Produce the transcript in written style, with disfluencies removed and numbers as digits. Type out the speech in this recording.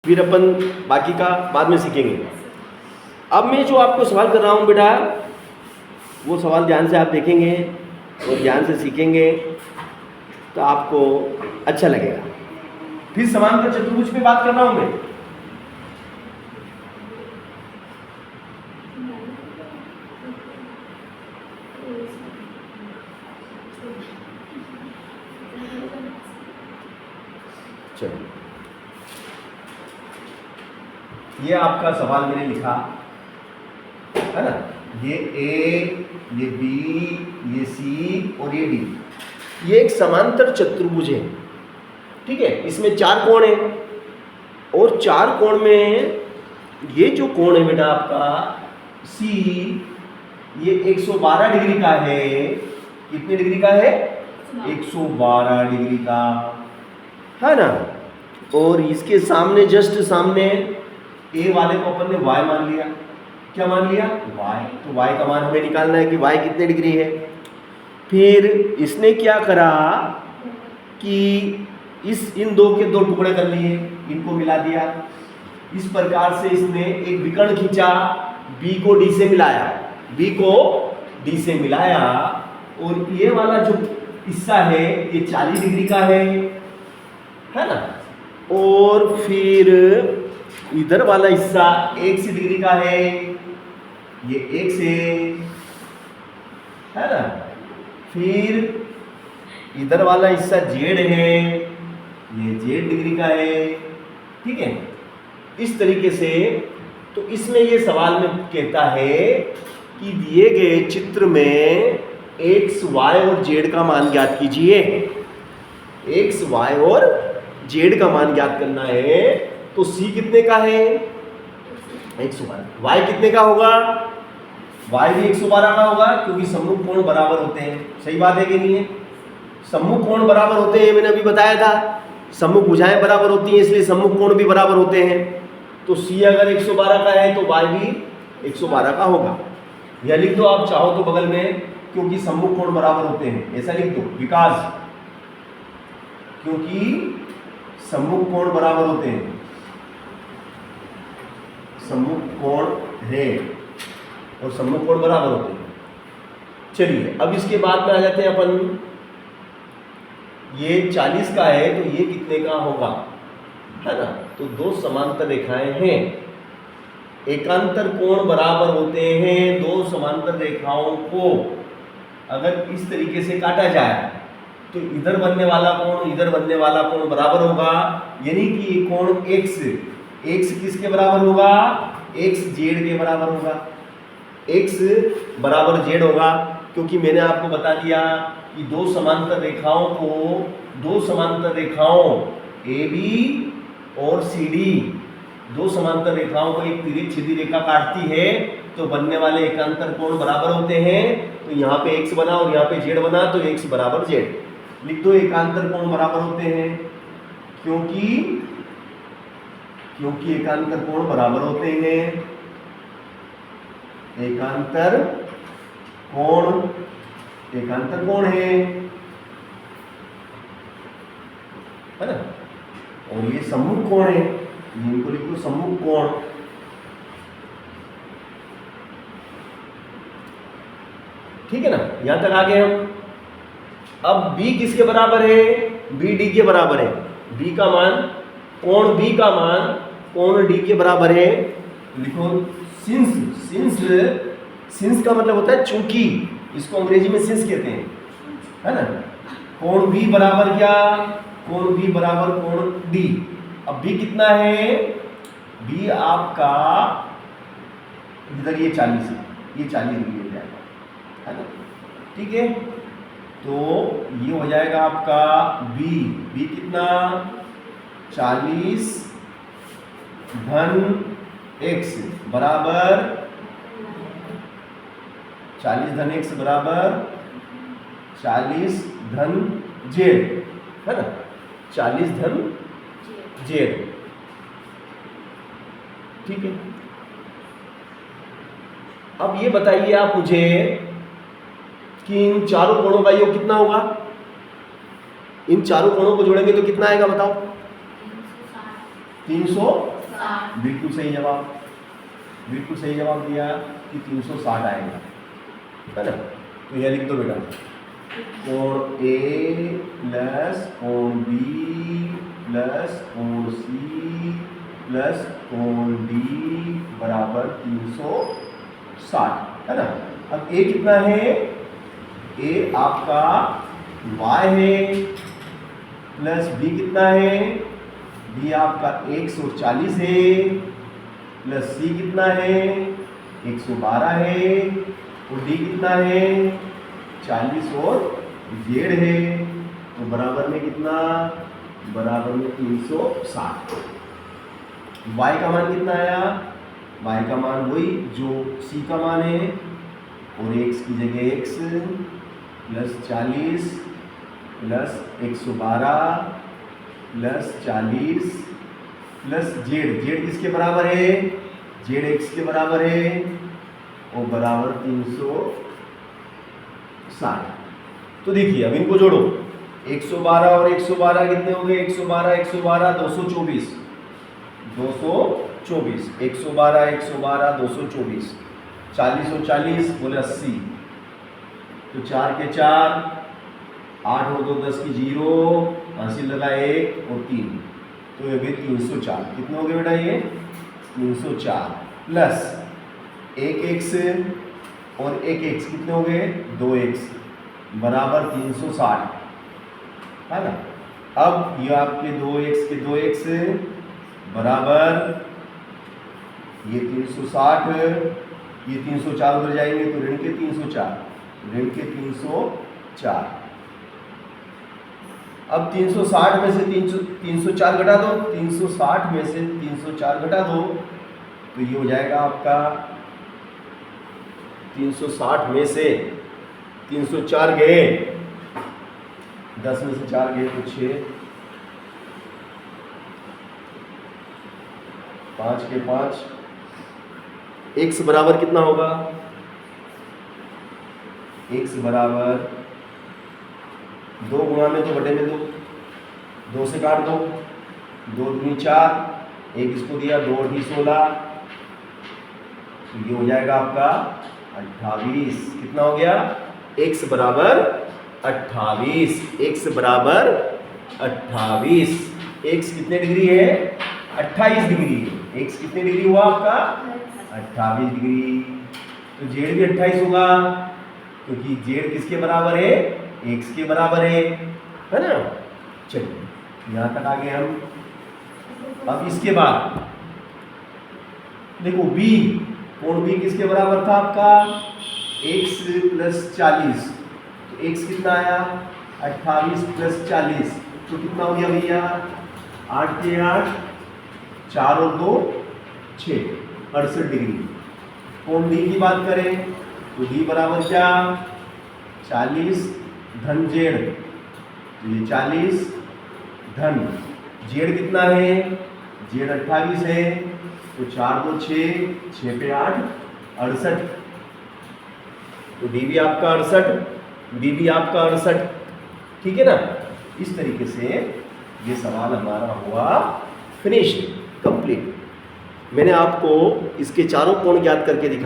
फिर अपन बाकी का बाद में सीखेंगे। अब मैं जो आपको सवाल कर रहा हूँ बेटा, वो सवाल ध्यान से आप देखेंगे और ध्यान से सीखेंगे तो आपको अच्छा लगेगा। फिर समांतर चतुर्भुज पे बात कर रहा हूँ मैं। चलो, ये आपका सवाल मैंने लिखा है ना, ये ए, ये बी, ये सी और ये डी, ये एक समांतर चतुर्भुज है, ठीक है। इसमें 4 कोण है और 4 कोण में ये जो कोण है बेटा आपका सी, ये 112 डिग्री का है। कितने डिग्री का है? 112 डिग्री का है ना। और इसके सामने, जस्ट सामने ए वाले को अपन ने y मान लिया। क्या मान लिया? y। तो y का मान हमें निकालना है कि y कितने डिग्री है। फिर इसने क्या करा कि इन दो के 2 टुकड़े कर लिए, इनको मिला दिया। इस प्रकार से इसने एक विकर्ण खींचा, b को d से मिलाया, b को d से मिलाया। और ये वाला जो हिस्सा है ये 40 डिग्री का है ना। और फिर इधर वाला हिस्सा 180 डिग्री का है, ये 1 से है ना। फिर इधर वाला हिस्सा z है, ये z डिग्री का है, ठीक है। इस तरीके से तो इसमें ये सवाल में कहता है कि दिए गए चित्र में x, y और z का मान ज्ञात कीजिए। x, y और z का मान ज्ञात करना है। तो c कितने का है? 112। y कितने का होगा? y भी 112 का होगा, क्योंकि सम्मुख कोण बराबर होते हैं। सही बात है कि नहीं है? सम्मुख कोण बराबर होते हैं, मैंने अभी बताया था। सम्मुख भुजाएं बराबर होती हैं, इसलिए सम्मुख कोण भी बराबर होते हैं। तो c अगर 112 का है तो y भी 112 का होगा। यह लिख दो आप चाहो तो बगल में, क्योंकि सम्मुख कोण बराबर होते हैं, ऐसा लिख दो। बिकॉज, क्योंकि सम्मुख कोण बराबर होते हैं, सम्मुख कोण है और सम्मुख कोण बराबर होते हैं। चलिए अब इसके बाद में आ जाते हैं अपन। ये 40 का है तो ये कितने का होगा, है ना। तो 2 समांतर रेखाएं हैं, एकांतर कोण बराबर होते हैं। 2 समांतर रेखाओं को अगर इस तरीके से काटा जाए तो इधर बनने वाला कोण, इधर बनने वाला कोण बराबर होगा। यानी कि ये कोण x किसके बराबर होगा? x z के बराबर होगा। x बराबर z होगा, क्योंकि मैंने आपको बता दिया कि 2 समांतर रेखाओं AB और CD, 2 समांतर रेखाओं को एक तिरछी सीधी रेखा काटती है तो बनने वाले एकांतर कोण बराबर होते हैं। तो यहाँ पे x बना और यहाँ पे z बना, तो x बराबर z लिख दो। एकांतर कोण बराबर होते हैं क्योंकि एकांतर कोण बराबर होते हैं। एकांतर कोण है ना। और ये सम्मुख कोण है, इनको लिख दो सम्मुख कोण। ठीक है ना, यहां तक आ गए हम। अब b किसके बराबर है? b d के बराबर है। b का मान, कोण b का मान कोण d के बराबर है। लिखो सिंस का मतलब होता है चूंकि, इसको अंग्रेजी में सिंस कहते हैं, है ना। कोण b बराबर क्या? कोण b बराबर कोण d। अब b कितना है? b आपका इधर ये 40 है, ये 40 डिग्री हो जाएगा, है ना। ठीक है, तो ये हो जाएगा आपका b कितना? 40 धन x बराबर 40 धन x बराबर 40 धन z, है ना। 40 धन z, ठीक है। अब ये बताइए आप मुझे कि इन चारों कोणों का योग कितना होगा? इन चारों कोणों को जोड़ेंगे तो कितना आएगा बताओ? 360। बिल्कुल सही जवाब, बिल्कुल सही जवाब दिया कि 360 आएगा, है ना। तो यह लिख दो बेटा, कोण ए प्लस कोण बी प्लस कोण सी प्लस कोण डी बराबर 360, है ना। अब ए कितना है, ए आपका y है, प्लस बी कितना है, बी आपका 140 है, प्लस सी कितना है 112 है, और डी कितना है 40 और जेड है, तो बराबर में कितना, बराबर में 360। y का मान कितना आया, y का मान वही जो c का मान है, और x की जगह x plus 40 plus 112 plus 40 plus Z, Z किसके बराबर है, जेड x के बराबर है, और बराबर 360। तो देखिए अब इनको जोड़ो, 112 और 112 कितने हो गए, 112 112 224, 224, 112 112 224, 40 और 40 बोले 80, तो 4 के 4, 8 और 2 10 की 0, हासिल लगा 1 और 3, तो ये भी 304। कितने हो गए बेटा ये 304, प्लस 1x और 1x कितने हो गए 2x बराबर 360, है ना। अब ये आपके 2x के 2x बराबर ये 360, ये 304 उधर जाएंगे तो ऋण के 304, ऋण के 304। अब 360 में से 304 घटा दो, 360 में से 304 घटा दो, तो ये हो जाएगा आपका 360 में से 304 गए, 10 में से 4 गए तो 6, 5 के 5, x बराबर कितना होगा, x बराबर 2 गुणा में 2 बटे में 2, 2 से काट दो, 2 दूनी 4, 1 इसको दिया, 2 और 16, तो ये हो जाएगा आपका 28। कितना हो गया, x बराबर 28, x बराबर 28, x कितने डिग्री है 28 डिग्री, x कितने डिग्री हुआ आपका 28 डिग्री। तो z भी 28 होगा, क्योंकि z किसके बराबर है, x के बराबर है ना। चलिए यहाँ तक आ गए हम। अब इसके बाद देखो b, कोण b किसके बराबर था आपका x प्लस 40, तो x कितना आया 28 प्लस 40, तो कितना हो गया भैया 8 के 8, 4 और 2 6, 68 डिग्री। कोण d की बात करें तो d बराबर क्या 40 धन जेड, तो ये 40 धन जेड कितना है, जेड 28 है, तो 4 2 6, 6 पे 8 68, तो डी भी आपका 68, बी भी आपका 68, ठीक है ना। इस तरीके से ये सवाल हमारा हुआ फिनिश्ड, कंप्लीट। मैंने आपको इसके चारों कोण ज्ञात करके दिखाया।